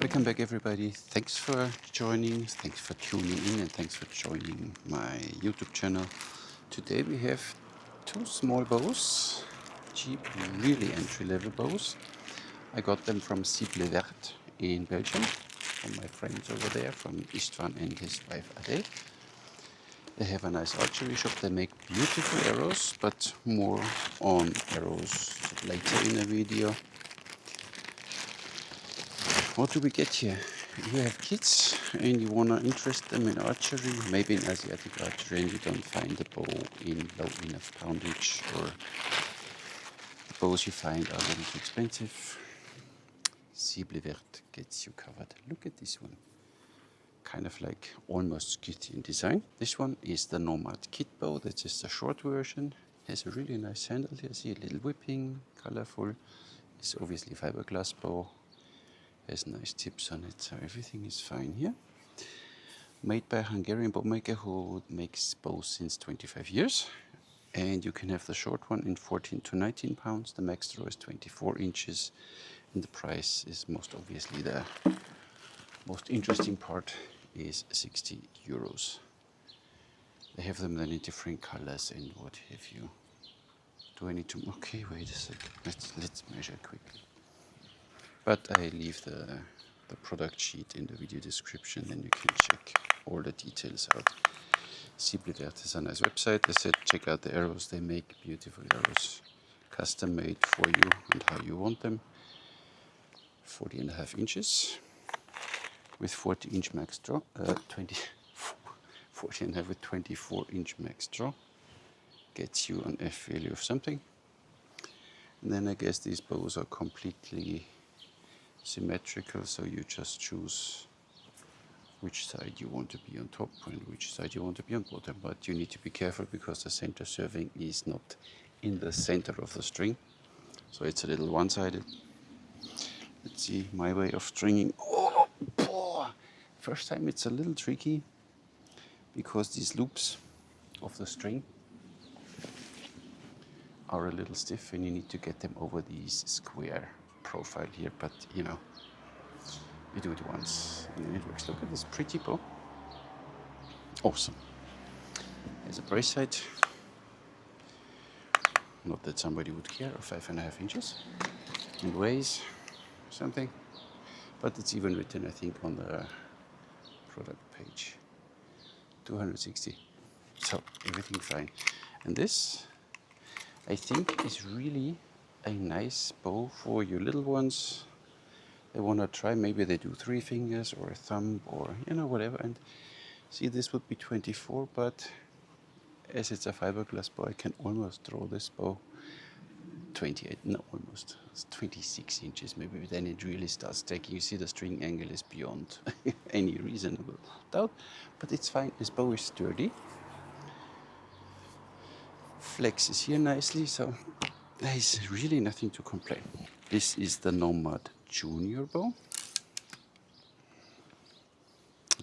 Welcome back everybody. Thanks for joining, thanks for tuning in, and thanks for joining my YouTube channel. Today we have two small bows, cheap, really entry-level bows. I got them from Cible Verte in Belgium, from my friends over there, from Istvan and his wife Ade. They have a nice archery shop. They make beautiful arrows, but more on arrows later in the video. What do we get here? You have kids and you want to interest them in archery, maybe in Asiatic archery, and you don't find a bow in low enough poundage, or the bows you find are a little too expensive. Cible Verte gets you covered. Look at this one. Kind of like almost Scythian design. This one is the Nomad kit bow. That's just a short version. Has a really nice handle here. See a little whipping, colorful. It's obviously fiberglass bow. Has nice tips on it, so everything is fine here. Made by a Hungarian bow maker who makes bows since 25 years. And you can have the short one in 14 to 19 pounds. The max throw is 24 inches. And the price is most obviously the most interesting part, is 60 euros. They have them then in different colors and what have you. Do I need to? Okay, wait a second. Let's measure quickly. But I leave the product sheet in the video description, and you can check all the details out. Cible Verte is a nice website. I said check out the arrows. They make beautiful arrows, custom made for you and how you want them. 40.5 inches with 40-inch max draw. 40.5 with 24-inch max draw. Gets you an F value of something. And then I guess these bows are completely symmetrical, so you just choose which side you want to be on top and which side you want to be on bottom. But you need to be careful because the center serving is not in the center of the string, so it's a little one-sided. Let's see my way of stringing. Oh, boy. First time it's a little tricky because these loops of the string are a little stiff and you need to get them over these square profile here, but you know, you do it once and it works. Look at this pretty bow. Awesome. There's a brace height. Not that somebody would care, of 5.5 inches. And weighs something, but it's even written, I think, on the product page. 260. So everything fine. And this, I think, is really a nice bow for your little ones. They want to try, maybe they do 3 fingers or a thumb or, you know, whatever. And see, this would be 24, but as it's a fiberglass bow, I can almost throw this bow 28, no, almost, it's 26 inches maybe. Then it really starts taking, you see the string angle is beyond any reasonable doubt, but it's fine. This bow is sturdy, flexes here nicely, so there is really nothing to complain. This is the Nomad Junior bow.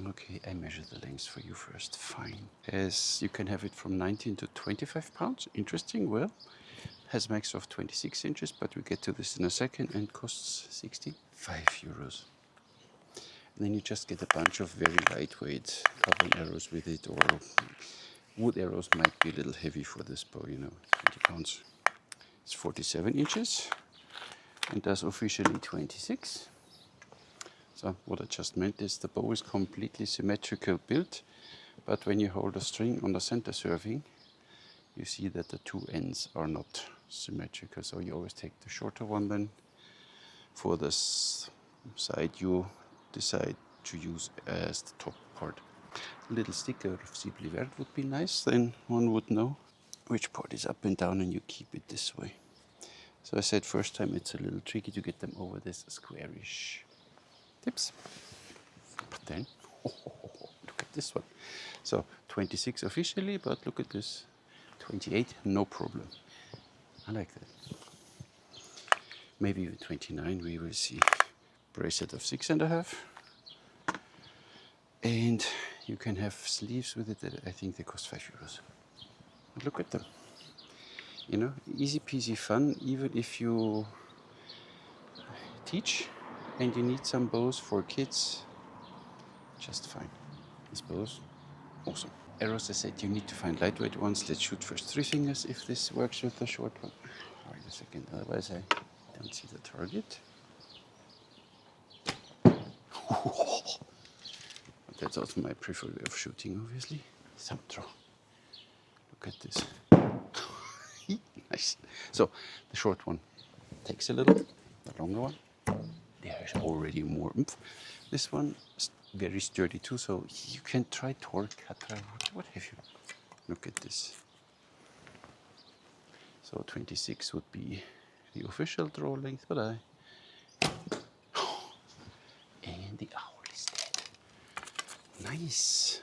Okay, I measure the length for you first. Fine. As you can have it from 19 to 25 pounds. Interesting. Well, has max of 26 inches, but we get to this in a second, and costs 65 euros. And then you just get a bunch of very lightweight carbon arrows with it, or wood arrows might be a little heavy for this bow, you know, 20 pounds. It's 47 inches and does officially 26. So what I just meant is the bow is completely symmetrical built, but when you hold a string on the center serving, you see that the two ends are not symmetrical. So you always take the shorter one then. For this side you decide to use as the top part. A little sticker of Cible Verte would be nice, then one would know which part is up and down and you keep it this way. So I said first time it's a little tricky to get them over this squarish tips. But then, look at this one. So 26 officially, but look at this. 28, no problem. I like that. Maybe even 29, we will see. Bracelet of 6.5. And you can have sleeves with it that I think they cost 5 euros. But look at them. You know, easy peasy fun, even if you teach and you need some bows for kids, just fine. These bows, awesome. Arrows, I said you need to find lightweight ones. Let's shoot first 3 fingers if this works with the short one. Wait a second, otherwise I don't see the target. That's also my preferred way of shooting, obviously. Thumb draw. Look at this. Nice. So the short one takes a little, the longer one, there's already more oomph. This one is very sturdy too, so you can try torque, Catra, what have you. Look at this. So 26 would be the official draw length, but and the owl is dead. Nice.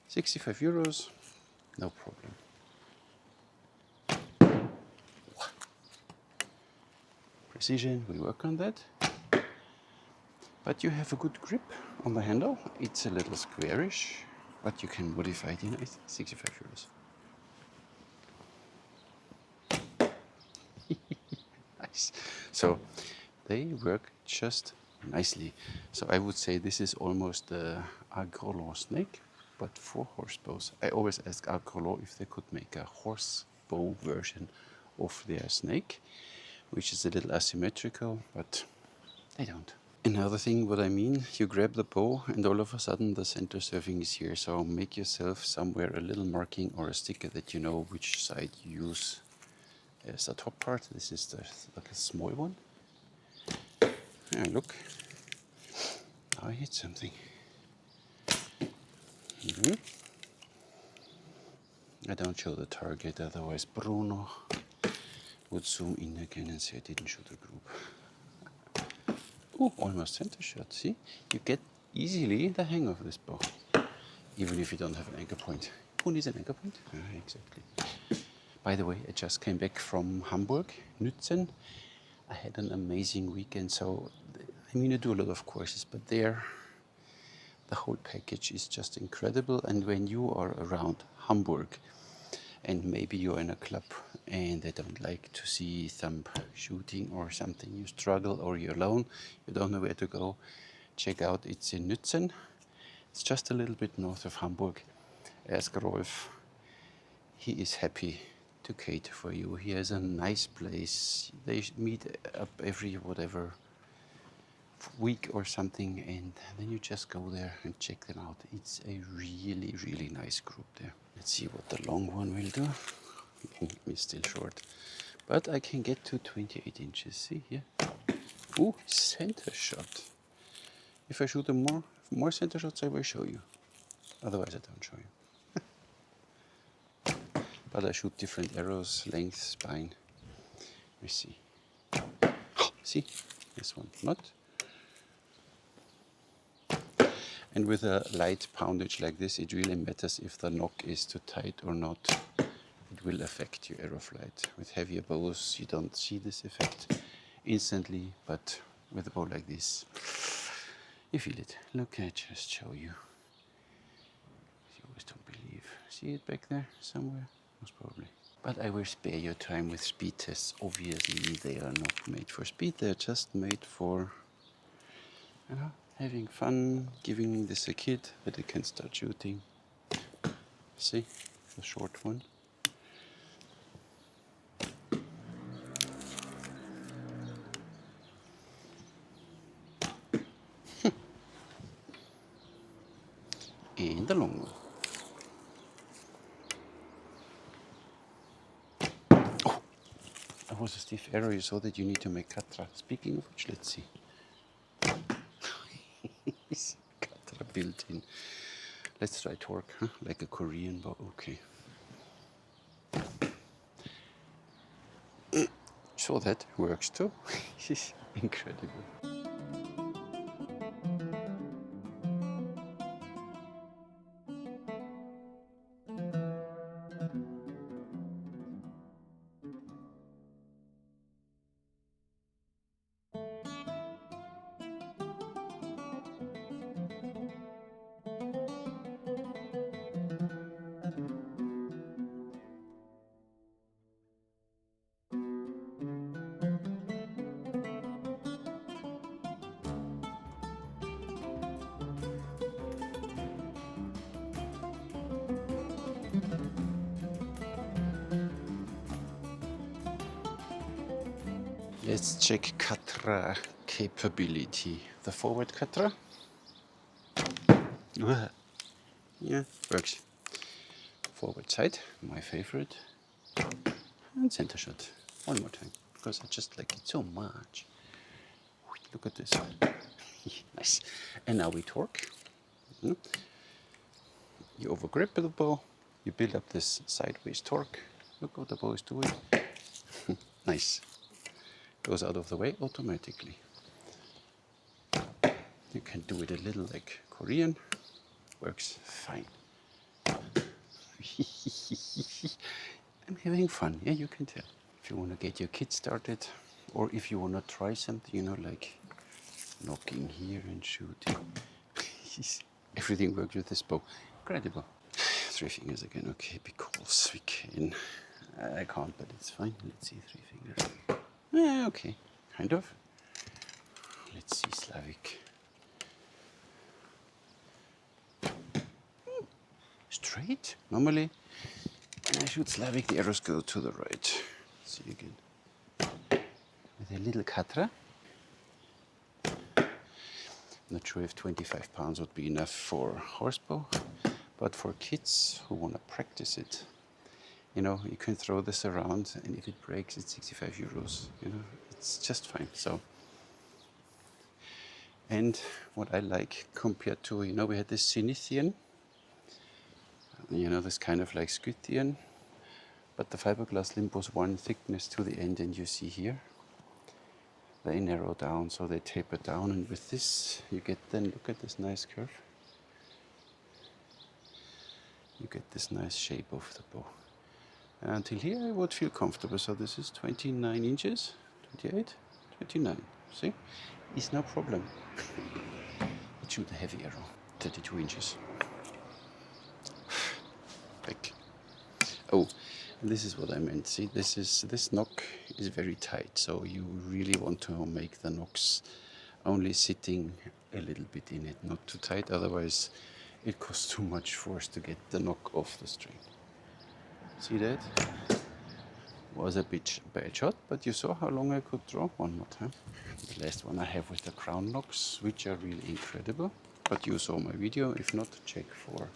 65 euros, no problem. Precision, we work on that. But you have a good grip on the handle. It's a little squarish, but you can modify it, you know, it's 65 euros. Nice. So they work just nicely. So I would say this is almost the Agrolo snake, but for horse bows. I always ask Agrolo if they could make a horse bow version of their snake, which is a little asymmetrical, but they don't. Another thing, what I mean, you grab the bow and all of a sudden the center surfing is here. So make yourself somewhere a little marking or a sticker that you know which side you use as the top part. This is the, like a small one. Yeah, look, I hit something. I don't show the target, otherwise Bruno would zoom in again and say I didn't show the group. Oh, almost center shot, see? You get easily the hang of this bow, even if you don't have an anchor point. Who needs an anchor point? Exactly. By the way, I just came back from Hamburg, Nützen. I had an amazing weekend, so I mean I do a lot of courses, but there the whole package is just incredible. And when you are around Hamburg and maybe you're in a club and they don't like to see thumb shooting or something, you struggle or you're alone, you don't know where to go, check out, it's in Nützen. It's just a little bit north of Hamburg. Ask Rolf, he is happy to cater for you. He has a nice place. They meet up every whatever week or something, and then you just go there and check them out. It's a really, really nice group there. Let's see what the long one will do. It's still short, but I can get to 28 inches. See here? Ooh, center shot. If I shoot more center shots, I will show you. Otherwise, I don't show you. But I shoot different arrows, length, spine. We see. See, this one not. And with a light poundage like this, it really matters if the nock is too tight or not. It will affect your arrow flight. With heavier bows, you don't see this effect instantly, but with a bow like this, you feel it. Look, I just show you. You always don't believe. See it back there somewhere? Most probably. But I will spare your time with speed tests. Obviously, they are not made for speed. They're just made for having fun, giving this a kid that they can start shooting. See, the short one. And the long one. Oh, that was a stiff arrow. You saw that you need to make Catra. Speaking of which, let's see. Catra built in. Let's try torque, huh? Like a Korean bow. Okay. So that works too. Incredible. Let's check Catra capability. The forward Catra. Yeah, works. Forward side, my favorite. And center shot. One more time, because I just like it so much. Look at this. Nice. And now we torque. You overgrip the bow. You build up this sideways torque. Look what the bow is doing. Nice. Goes out of the way automatically. You can do it a little like Korean. Works fine. I'm having fun, yeah, you can tell. If you want to get your kids started, or if you want to try something, you know, like knocking here and shooting. Everything works with this bow. Incredible. 3 fingers again, okay, because we can. I can't, but it's fine. Let's see, 3 fingers. Yeah, okay, kind of. Let's see, Slavic. Straight. Normally, when I shoot Slavic, the arrows go to the right. Let's see again. With a little Catra. Not sure if 25 pounds would be enough for horsebow, but for kids who want to practice it, you know, you can throw this around, and if it breaks, it's 65 euros. You know, it's just fine. So, and what I like compared to, you know, we had this Sinithian, you know, this kind of like Scythian, but the fiberglass limb was one thickness to the end, and you see here they narrow down, so they taper down, and with this you get, then look at this nice curve. You get this nice shape of the bow. Until here I would feel comfortable. So this is 29 inches, 28, 29. See, it's no problem. It shoot a heavy arrow, 32 inches. Back. Oh, and this is what I meant. See, this knock is very tight, so you really want to make the knocks only sitting a little bit in it, not too tight, otherwise it costs too much force to get the knock off the string. See that? Was a bit bad shot, but you saw how long I could draw. One more time. The last one I have with the crown knocks, which are really incredible. But you saw my video. If not, check for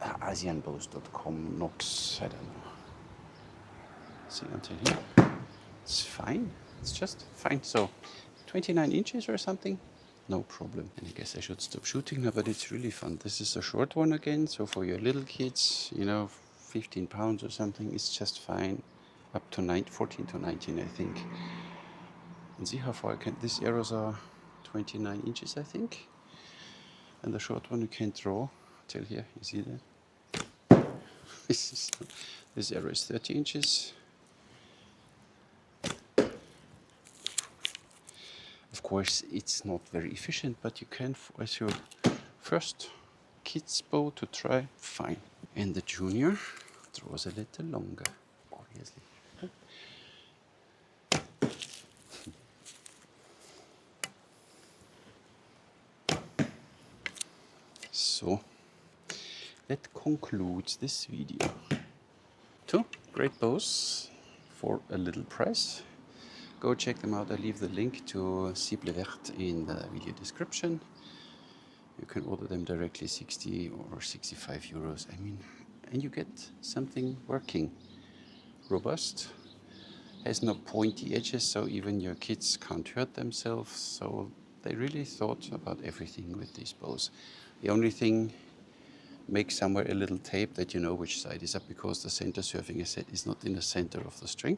asianbows.com knocks. I don't know. See, until here, it's fine. It's just fine. So 29 inches or something, no problem. And I guess I should stop shooting now, but it's really fun. This is a short one again, so for your little kids, you know, 15 pounds or something, it's just fine. Up to 14 to 19, I think. And see how far I can. These arrows are 29 inches, I think. And the short one you can't draw till here. You see that? This arrow is 30 inches. Of course, it's not very efficient, but you can, as your first kid's bow to try, fine. And the junior draws a little longer, obviously. So, that concludes this video. 2 great bows for a little price. Go check them out. I leave the link to Cible Verte in the video description. You can order them directly, 60 or 65 euros. I mean, and you get something working. Robust, has no pointy edges, so even your kids can't hurt themselves. So they really thought about everything with these bows. The only thing, make somewhere a little tape that you know which side is up, because the center surfing, I said, is not in the center of the string.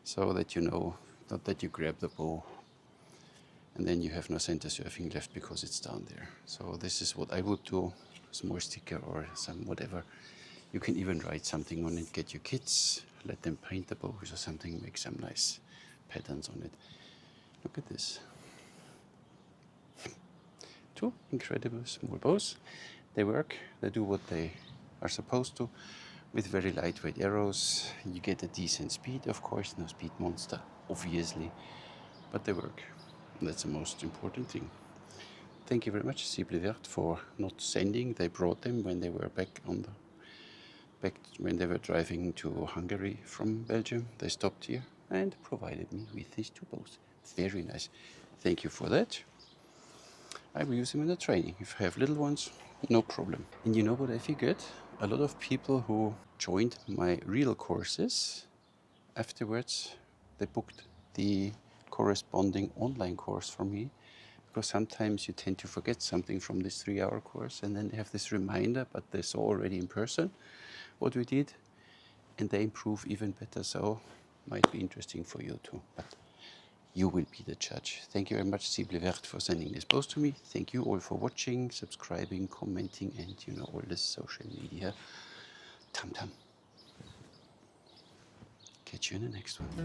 So that you know, not that you grab the bow and then you have no center surfing left because it's down there. So this is what I would do, some more sticker or some whatever. You can even write something on it, get your kids, let them paint the bows or something, make some nice patterns on it. Look at this. 2 incredible small bows. They work, they do what they are supposed to. With very lightweight arrows, you get a decent speed, of course, no speed monster, obviously, but they work. And that's the most important thing. Thank you very much, Cible Verte, for not sending. They brought them when they were when they were driving to Hungary from Belgium. They stopped here and provided me with these two bows. Very nice. Thank you for that. I will use them in the training. If I have little ones, no problem. And you know what I figured? A lot of people who joined my real courses, afterwards they booked the corresponding online course for me, because sometimes you tend to forget something from this 3-hour course, and then they have this reminder, but they saw already in person what we did, and they improve even better. So might be interesting for you too, but you will be the judge. Thank you very much, Cible Verte, for sending this post to me. Thank you all for watching, subscribing, commenting, and all this social media tam-tam. Catch you in the next one.